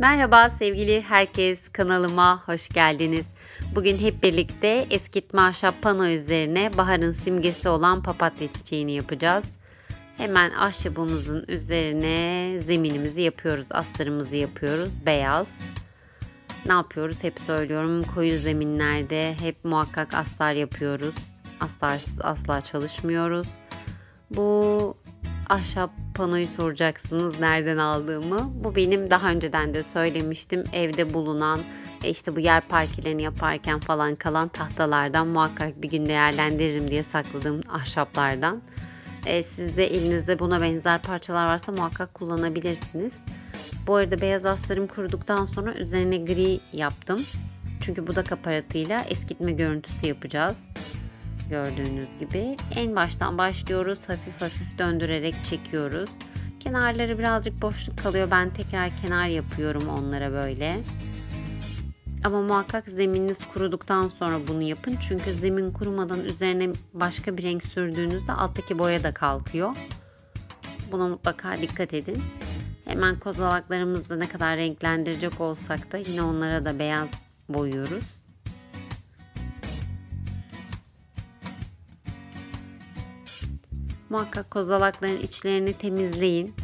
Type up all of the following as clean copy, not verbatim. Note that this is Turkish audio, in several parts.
Merhaba sevgili herkes, kanalıma hoş geldiniz. Bugün hep birlikte eskitme ahşap pano üzerine baharın simgesi olan papatya çiçeğini yapacağız. Hemen ahşabımızın üzerine zeminimizi yapıyoruz, astarımızı yapıyoruz, beyaz. Ne yapıyoruz? Hep söylüyorum, koyu zeminlerde hep muhakkak astar yapıyoruz. Astarsız asla çalışmıyoruz. Bu ahşap panoyu soracaksınız nereden aldığımı. Bu benim daha önceden de söylemiştim. Evde bulunan işte bu yer parkelerini yaparken falan kalan tahtalardan muhakkak bir gün değerlendiririm diye sakladığım ahşaplardan. Siz de elinizde buna benzer parçalar varsa muhakkak kullanabilirsiniz. Bu arada beyaz astarım kuruduktan sonra üzerine gri yaptım. Çünkü budak aparatıyla eskitme görüntüsü yapacağız. Gördüğünüz gibi en baştan başlıyoruz, hafif hafif döndürerek çekiyoruz. Kenarları birazcık boşluk kalıyor, ben tekrar kenar yapıyorum onlara böyle. Ama muhakkak zemininiz kuruduktan sonra bunu yapın, çünkü zemin kurumadan üzerine başka bir renk sürdüğünüzde alttaki boya da kalkıyor. Buna mutlaka dikkat edin. Hemen kozalaklarımızda ne kadar renklendirecek olsak da yine onlara da beyaz boyuyoruz. Muhakkak kozalakların içlerini temizleyin.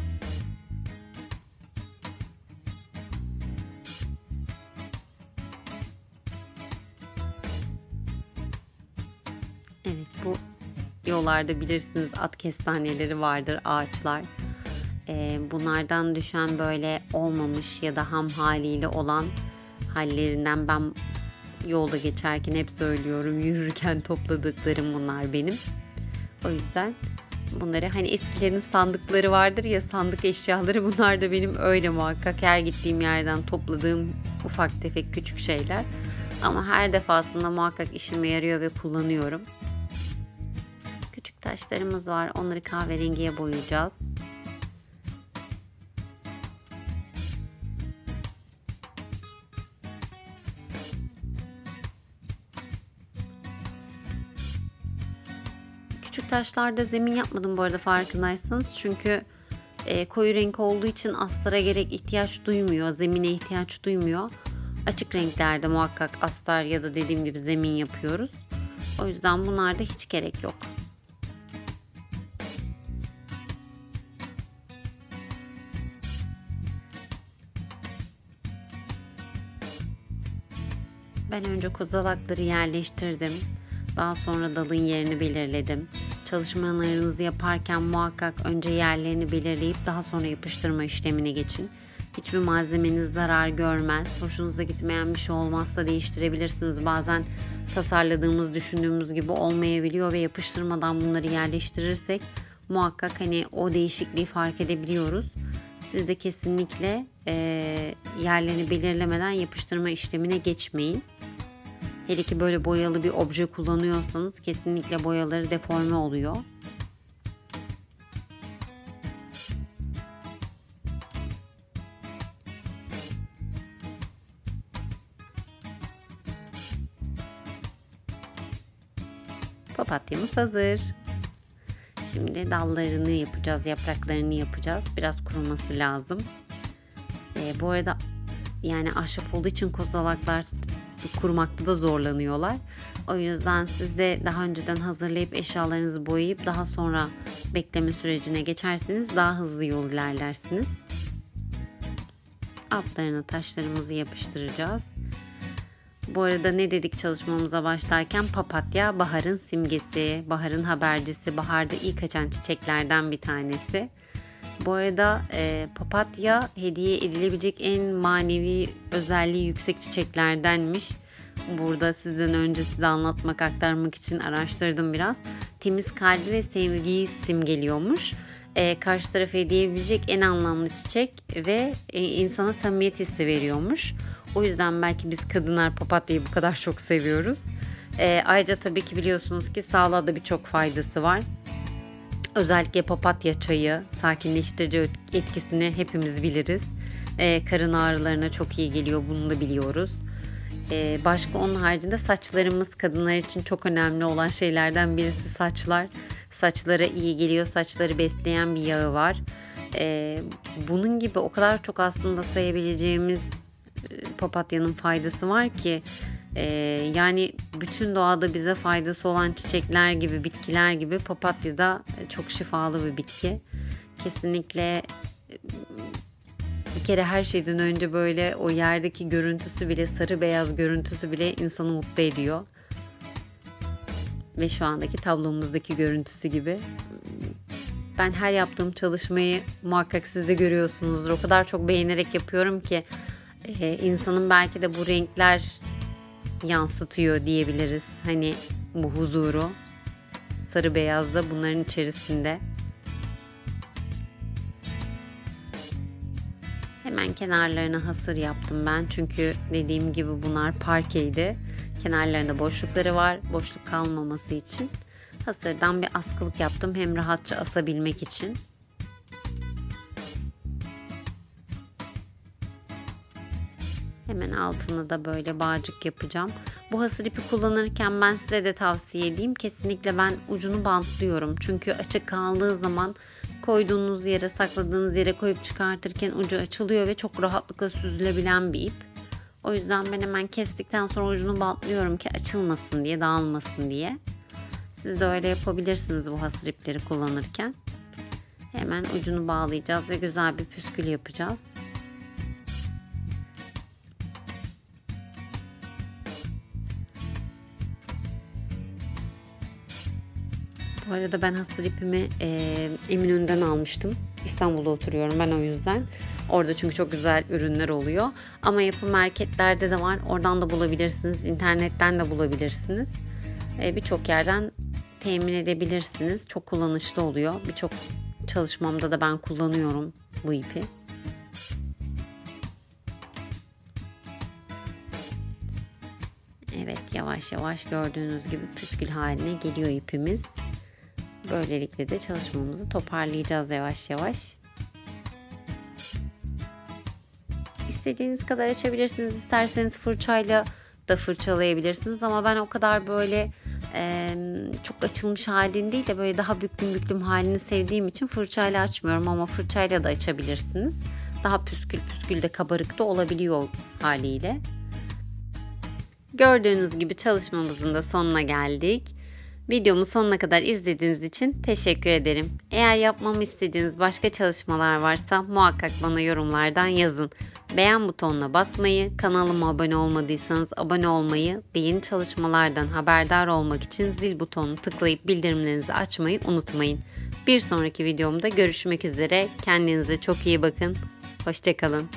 Evet, bu yollarda bilirsiniz at kestaneleri vardır, ağaçlar. Bunlardan düşen böyle olmamış ya da ham haliyle olan hallerinden ben yolda geçerken hep söylüyorum, yürürken topladıklarım bunlar benim. O yüzden bunları, hani eskilerin sandıkları vardır ya, sandık eşyaları, bunlar da benim öyle muhakkak her gittiğim yerden topladığım ufak tefek küçük şeyler. Ama her defasında muhakkak işime yarıyor ve kullanıyorum. Küçük taşlarımız var, onları kahverengiye boyayacağız. Küçük taşlarda zemin yapmadım bu arada, farkındaysanız. Çünkü koyu renk olduğu için astara gerek ihtiyaç duymuyor. Zemine ihtiyaç duymuyor. Açık renklerde muhakkak astar ya da dediğim gibi zemin yapıyoruz. O yüzden bunlarda hiç gerek yok. Ben önce kozalakları yerleştirdim. Daha sonra dalın yerini belirledim. Çalışmalarınızı yaparken muhakkak önce yerlerini belirleyip daha sonra yapıştırma işlemine geçin. Hiçbir malzemeniz zarar görmez. Hoşunuza gitmeyen bir şey olmazsa değiştirebilirsiniz. Bazen tasarladığımız, düşündüğümüz gibi olmayabiliyor ve yapıştırmadan bunları yerleştirirsek muhakkak hani o değişikliği fark edebiliyoruz. Siz de kesinlikle yerlerini belirlemeden yapıştırma işlemine geçmeyin. Hele ki böyle boyalı bir obje kullanıyorsanız kesinlikle boyaları deforme oluyor. Papatyamız hazır. Şimdi dallarını yapacağız, yapraklarını yapacağız. Biraz kuruması lazım. Bu arada yani ahşap olduğu için kozalaklar kurumakta da zorlanıyorlar. O yüzden siz de daha önceden hazırlayıp eşyalarınızı boyayıp daha sonra bekleme sürecine geçerseniz daha hızlı yol ilerlersiniz. Altlarına taşlarımızı yapıştıracağız. Bu arada ne dedik çalışmamıza başlarken? Papatya baharın simgesi, baharın habercisi, baharda ilk açan çiçeklerden bir tanesi. Bu arada papatya hediye edilebilecek en manevi özelliği yüksek çiçeklerdenmiş. Burada sizden önce size anlatmak, aktarmak için araştırdım biraz. Temiz kalbi ve sevgiyi simgeliyormuş. Karşı tarafa hediye edilecek en anlamlı çiçek ve insana samimiyet hissi veriyormuş. O yüzden belki biz kadınlar papatyayı bu kadar çok seviyoruz. Ayrıca tabii ki biliyorsunuz ki sağlığa da birçok faydası var. Özellikle papatya çayı sakinleştirici etkisini hepimiz biliriz. Karın ağrılarına çok iyi geliyor, bunu da biliyoruz. Başka onun haricinde saçlarımız, kadınlar için çok önemli olan şeylerden birisi saçlar. Saçlara iyi geliyor, saçları besleyen bir yağı var. Bunun gibi o kadar çok aslında sayabileceğimiz papatyanın faydası var ki yani bütün doğada bize faydası olan çiçekler gibi, bitkiler gibi papatya da çok şifalı bir bitki. Kesinlikle bir kere her şeyden önce böyle o yerdeki görüntüsü bile, sarı beyaz görüntüsü bile insanı mutlu ediyor. Ve şu andaki tablomuzdaki görüntüsü gibi. Ben her yaptığım çalışmayı muhakkak siz de görüyorsunuzdur. O kadar çok beğenerek yapıyorum ki insanın belki de bu renkler yansıtıyor diyebiliriz. Hani bu huzuru. Sarı beyaz da bunların içerisinde. Hemen kenarlarına hasır yaptım ben. Çünkü dediğim gibi bunlar parkeydi. Kenarlarında boşlukları var. Boşluk kalmaması için. Hasırdan bir askılık yaptım. Hem rahatça asabilmek için. Hemen altını da böyle bağcık yapacağım. Bu hasır ipi kullanırken ben size de tavsiye edeyim. Kesinlikle ben ucunu bantlıyorum. Çünkü açık kaldığı zaman koyduğunuz yere, sakladığınız yere koyup çıkartırken ucu açılıyor ve çok rahatlıkla süzülebilen bir ip. O yüzden ben hemen kestikten sonra ucunu bantlıyorum ki açılmasın diye, dağılmasın diye. Siz de öyle yapabilirsiniz bu hasır ipleri kullanırken. Hemen ucunu bağlayacağız ve güzel bir püskül yapacağız. Bu arada ben hasır ipimi Eminönü'nden almıştım. İstanbul'da oturuyorum ben o yüzden. Orada çünkü çok güzel ürünler oluyor. Ama yapı marketlerde de var. Oradan da bulabilirsiniz. İnternetten de bulabilirsiniz. Birçok yerden temin edebilirsiniz. Çok kullanışlı oluyor. Birçok çalışmamda da ben kullanıyorum bu ipi. Evet, yavaş yavaş gördüğünüz gibi püskül haline geliyor ipimiz. Böylelikle de çalışmamızı toparlayacağız yavaş yavaş. İstediğiniz kadar açabilirsiniz. İsterseniz fırçayla da fırçalayabilirsiniz. Ama ben o kadar böyle çok açılmış halini değil de böyle daha büklüm büklüm halini sevdiğim için fırçayla açmıyorum. Ama fırçayla da açabilirsiniz. Daha püskül püskül de kabarık da olabiliyor haliyle. Gördüğünüz gibi çalışmamızın da sonuna geldik. Videomu sonuna kadar izlediğiniz için teşekkür ederim. Eğer yapmamı istediğiniz başka çalışmalar varsa muhakkak bana yorumlardan yazın. Beğen butonuna basmayı, kanalıma abone olmadıysanız abone olmayı ve yeni çalışmalardan haberdar olmak için zil butonunu tıklayıp bildirimlerinizi açmayı unutmayın. Bir sonraki videomda görüşmek üzere. Kendinize çok iyi bakın. Hoşça kalın.